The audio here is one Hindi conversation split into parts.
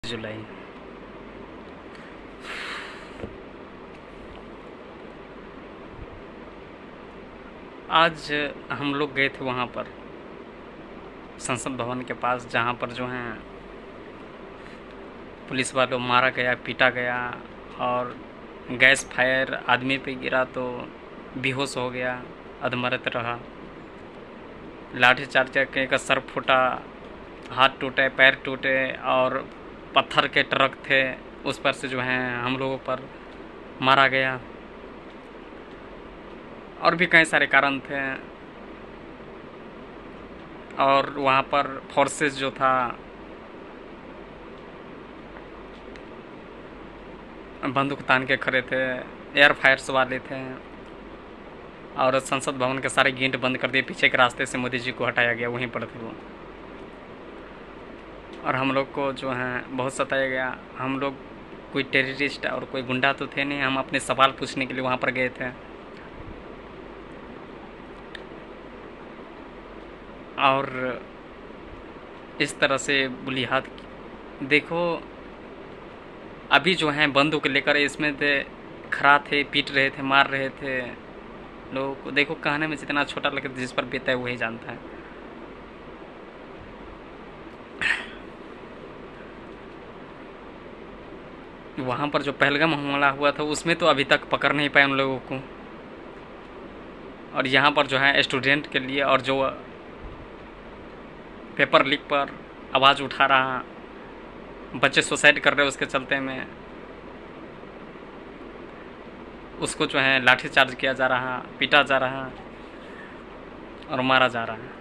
जुलाई। आज हम लोग गए थे वहाँ पर संसद भवन के पास, जहाँ पर जो है पुलिस वालों मारा गया, पीटा गया और गैस फायर आदमी पे गिरा तो बेहोश हो गया, अधमरत रहा। लाठी चार्ज करके का सर फूटा, हाथ टूटे, पैर टूटे और पत्थर के ट्रक थे उस पर से जो है हम लोगों पर मारा गया। और भी कई सारे कारण थे। और वहाँ पर फोर्सेस जो था बंदूक तान के खड़े थे, एयर फायर्स वाले थे और संसद भवन के सारे गेट बंद कर दिए। पीछे के रास्ते से मोदी जी को हटाया गया, वहीं पर थे वो। और हम लोग को जो है बहुत सताया गया। हम लोग कोई टेररिस्ट और कोई गुंडा तो थे नहीं, हम अपने सवाल पूछने के लिए वहाँ पर गए थे। और इस तरह से बुली हाथ देखो, अभी जो हैं बंदूक लेकर इसमें थे, खड़ा थे, पीट रहे थे, मार रहे थे लोगों को। देखो कहने में जितना छोटा लगता है, जिस पर बीता है वही जानता है। वहाँ पर जो पहलगाम हमला हुआ था उसमें तो अभी तक पकड़ नहीं पाए उन लोगों को। और यहाँ पर जो है स्टूडेंट के लिए और जो पेपर लीक पर आवाज़ उठा रहा, बच्चे सुसाइड कर रहे उसके चलते में उसको जो है लाठी चार्ज किया जा रहा, पीटा जा रहा और मारा जा रहा है।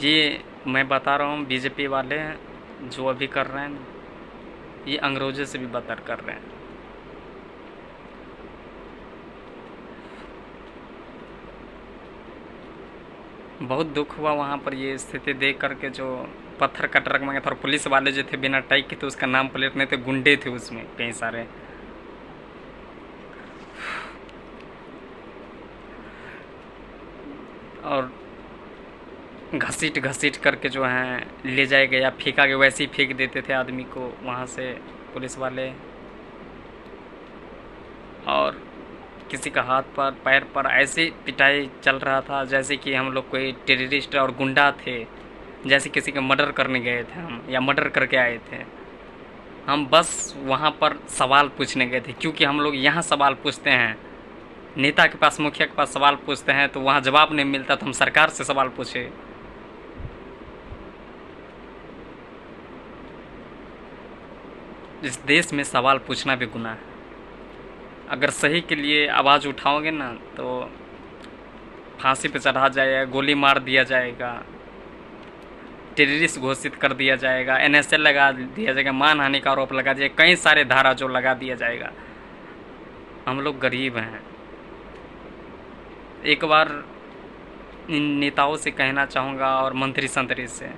ये मैं बता रहा हूँ, बीजेपी वाले जो अभी कर रहे हैं ये अंग्रेज़ों से भी बदतर कर रहे हैं। बहुत दुख हुआ वहाँ पर ये स्थिति देख करके। जो पत्थर का ट्रक मांगा था और पुलिस वाले जो थे बिना टाइप के, तो उसका नाम प्लेट नहीं थे, गुंडे थे उसमें कई सारे। और घसीट घसीट करके जो है ले जाए गया, फेंका गया, वैसे ही फेंक देते थे आदमी को वहाँ से पुलिस वाले। और किसी का हाथ पर, पैर पर ऐसे पिटाई चल रहा था जैसे कि हम लोग कोई टेररिस्ट और गुंडा थे, जैसे किसी का मर्डर करने गए थे हम या मर्डर करके आए थे। हम बस वहाँ पर सवाल पूछने गए थे, क्योंकि हम लोग यहाँ सवाल पूछते हैं, नेता के पास, मुखिया के पास सवाल पूछते हैं तो वहाँ जवाब नहीं मिलता, तो हम सरकार से सवाल पूछे। इस देश में सवाल पूछना भी गुनाह है। अगर सही के लिए आवाज़ उठाओगे ना तो फांसी पे चढ़ा जाएगा, गोली मार दिया जाएगा, टेररिस्ट घोषित कर दिया जाएगा, एनएसए लगा दिया जाएगा, मानहानि का आरोप लगा दिया, कई सारे धारा जो लगा दिया जाएगा। हम लोग गरीब हैं। एक बार इन नेताओं से कहना चाहूँगा और मंत्री संतरी से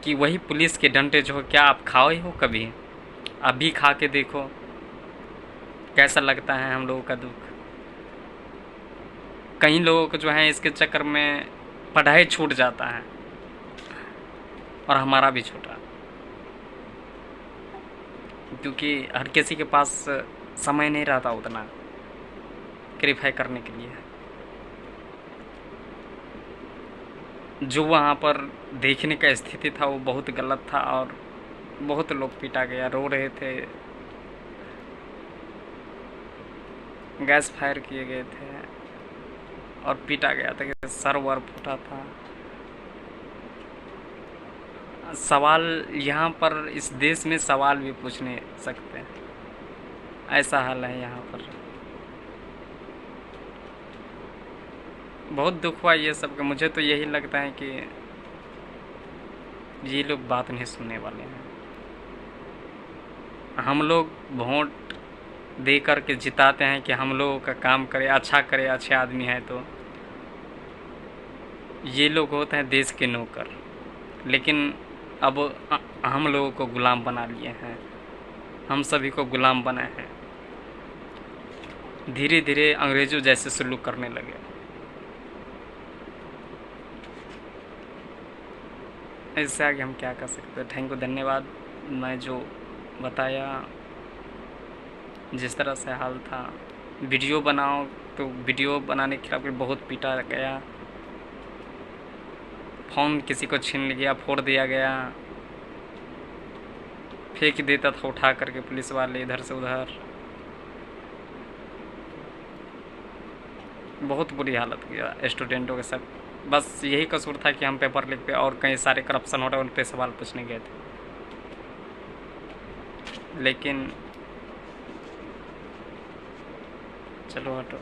कि वही पुलिस के डंडे जो, क्या आप खाए हो कभी? अभी खा के देखो कैसा लगता है हम लोगों का दुख। कई लोगों को जो है इसके चक्कर में पढ़ाई छूट जाता है और हमारा भी छूटा, क्योंकि हर किसी के पास समय नहीं रहता उतना क्वालिफाई करने के लिए। जो वहाँ पर देखने का स्थिति था वो बहुत गलत था और बहुत लोग पीटा गया, रो रहे थे, गैस फायर किए गए थे और पीटा गया था कि सर वर फूटा था। सवाल यहाँ पर इस देश में सवाल भी पूछ नहीं सकते, ऐसा हाल है यहाँ पर। बहुत दुख हुआ ये सब का। मुझे तो यही लगता है कि ये लोग बात नहीं सुनने वाले हैं। हम लोग वोट दे कर के जिताते हैं कि हम लोगों का काम करे, अच्छा करे, अच्छे आदमी है, तो ये लोग होते हैं देश के नौकर। लेकिन अब हम लोगों को गुलाम बना लिए हैं, हम सभी को गुलाम बनाए हैं। धीरे धीरे अंग्रेज़ों जैसे सलूक करने लगे। इससे आगे हम क्या कर सकते हैं। थैंक यू, धन्यवाद। मैं जो बताया, जिस तरह से हाल था, वीडियो बनाओ तो वीडियो बनाने के खिलाफ भी बहुत पीटा गया, फ़ोन किसी को छीन लिया, फोड़ दिया गया, फेंक देता था उठा करके पुलिस वाले इधर से उधर। बहुत बुरी हालत किया स्टूडेंटों के साथ। बस यही कसूर था कि हम पेपर लीक पे और कई सारे करप्शन हो रहे उन पे सवाल पूछने गए थे, लेकिन चलो हटो।